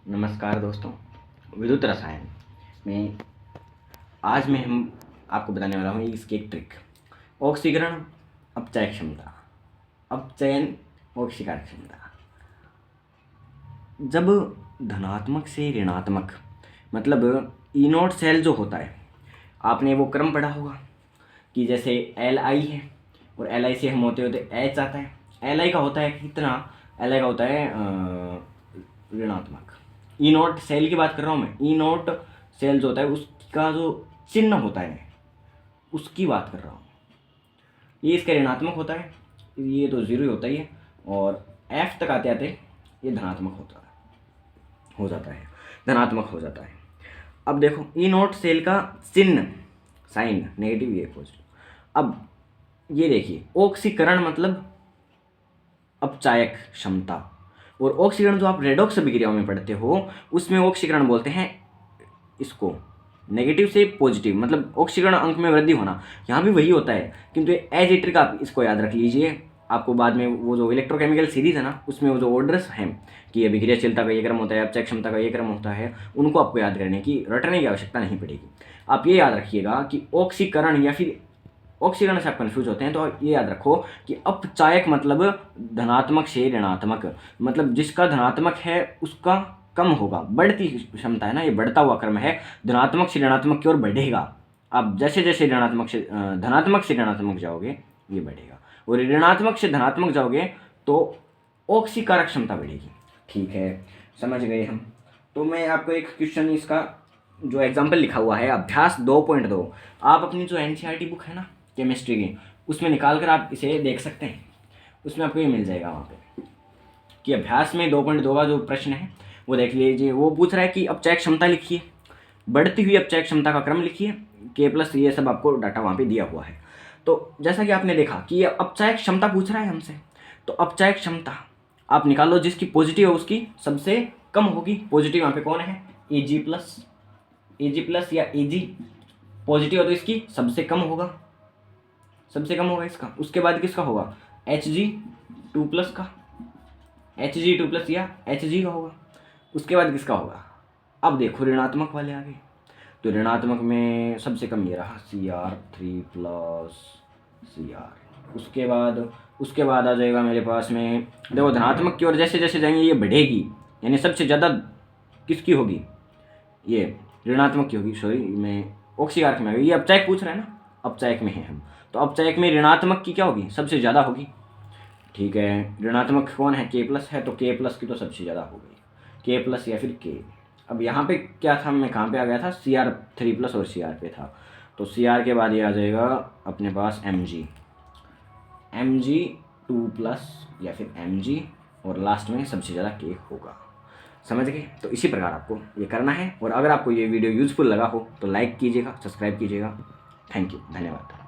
नमस्कार दोस्तों, विद्युत रसायन में आज हम आपको बताने वाला हूँ इसकी एक ट्रिक। ऑक्सीकरण अपचय क्षमता, अपचयन ऑक्सीकरण क्षमता। जब धनात्मक से ऋणात्मक मतलब ई0 सेल जो होता है, आपने वो क्रम पढ़ा होगा कि जैसे Li है और Li से हम होते होते H आता है। Li का होता है कितना? Li का होता है ऋणात्मक। ई0 सेल की बात कर रहा हूँ मैं। ई0 सेल जो होता है उसका जो चिन्ह होता है उसकी बात कर रहा हूँ। ये इसका ऋणात्मक होता है, ये तो जीरो ही होता ही है, और F तक आते आते ये धनात्मक हो जाता है, धनात्मक हो जाता है। अब देखो ई0 सेल का चिन्ह, साइन नेगेटिव, ये पॉजिटिव। अब ये देखिए, ऑक्सीकरण मतलब अपचायक क्षमता, और ऑक्सीकरण जो आप रेडॉक्स अभिक्रियाओं में पढ़ते हो उसमें ऑक्सीकरण बोलते हैं इसको नेगेटिव से पॉजिटिव, मतलब ऑक्सीकरण अंक में वृद्धि होना। यहाँ भी वही होता है, किंतु एज ए ट्रिक आप इसको याद रख लीजिए। आपको बाद में वो जो इलेक्ट्रोकेमिकल सीरीज है ना, उसमें वो जो ऑर्डर्स हैं कि अभिक्रियाशीलता का ये क्रम होता है, अपचय क्षमता का ये क्रम होता है, उनको आपको याद करने की, रटने की आवश्यकता नहीं पड़ेगी। आप ये याद रखिएगा कि ऑक्सीकरण, या फिर ऑक्सीकरण से आप कन्फ्यूज होते हैं तो ये याद रखो कि अपचायक मतलब धनात्मक से ऋणात्मक, मतलब जिसका धनात्मक है उसका कम होगा। बढ़ती क्षमता है ना, ये बढ़ता हुआ क्रम है, धनात्मक से ऋणात्मक की ओर बढ़ेगा। आप जैसे जैसे धनात्मक से ऋणात्मक जाओगे ये बढ़ेगा, और ऋणात्मक से धनात्मक जाओगे तो ऑक्सीकारक क्षमता बढ़ेगी। ठीक है, समझ गए हम। तो मैं आपको एक क्वेश्चन, इसका जो एग्जाम्पल लिखा हुआ है अभ्यास 2.2, आप अपनी जो NCERT बुक है ना केमिस्ट्री की, उसमें निकाल कर आप इसे देख सकते हैं। उसमें आपको ये मिल जाएगा वहाँ पे कि अभ्यास में 2.2 का जो प्रश्न है वो देख लीजिए। वो पूछ रहा है कि अपचय क्षमता लिखिए, बढ़ती हुई अपचय क्षमता का क्रम लिखिए, K+, ये सब आपको डाटा वहाँ पे दिया हुआ है। तो जैसा कि आपने देखा कि ये अपचय क्षमता पूछ रहा है हमसे, तो अपचय क्षमता आप निकालो, जिसकी पॉजिटिव है उसकी सबसे कम होगी। पॉजिटिव यहाँ पे कौन है? Ag+ या Ag पॉजिटिव है तो इसकी सबसे कम होगा, सबसे कम होगा इसका। उसके बाद किसका होगा? Hg2+ का, Hg2+ या Hg का होगा। उसके बाद किसका होगा? अब देखो ऋणात्मक वाले आ गए, तो ऋणात्मक में सबसे कम ये रहा Cr3+, Cr। उसके बाद आ जाएगा मेरे पास में, देखो धनात्मक की ओर जैसे जैसे जाएंगे ये बढ़ेगी, यानी सबसे ज़्यादा किसकी होगी? ये ऋणात्मक की होगी। सॉरी, मैं ऑक्सीकारक में आ गई। ये अपचायक पूछ रहा है ना, अपचायक में है हम, तो अपचायक में ऋणात्मक की क्या होगी? सबसे ज़्यादा होगी। ठीक है, ऋणात्मक कौन है? K+ है, तो K+ की तो सबसे ज़्यादा हो गई, K+ या फिर K। अब यहाँ पे क्या था, मैं कहाँ पे आ गया था? Cr3+ और Cr पे था, तो Cr के बाद ये आ जाएगा अपने पास Mg2+ या फिर Mg, और लास्ट में सबसे ज़्यादा K होगा। समझ गए? तो इसी प्रकार आपको ये करना है, और अगर आपको ये वीडियो यूज़फुल लगा हो तो लाइक कीजिएगा, सब्सक्राइब कीजिएगा। थैंक यू, धन्यवाद।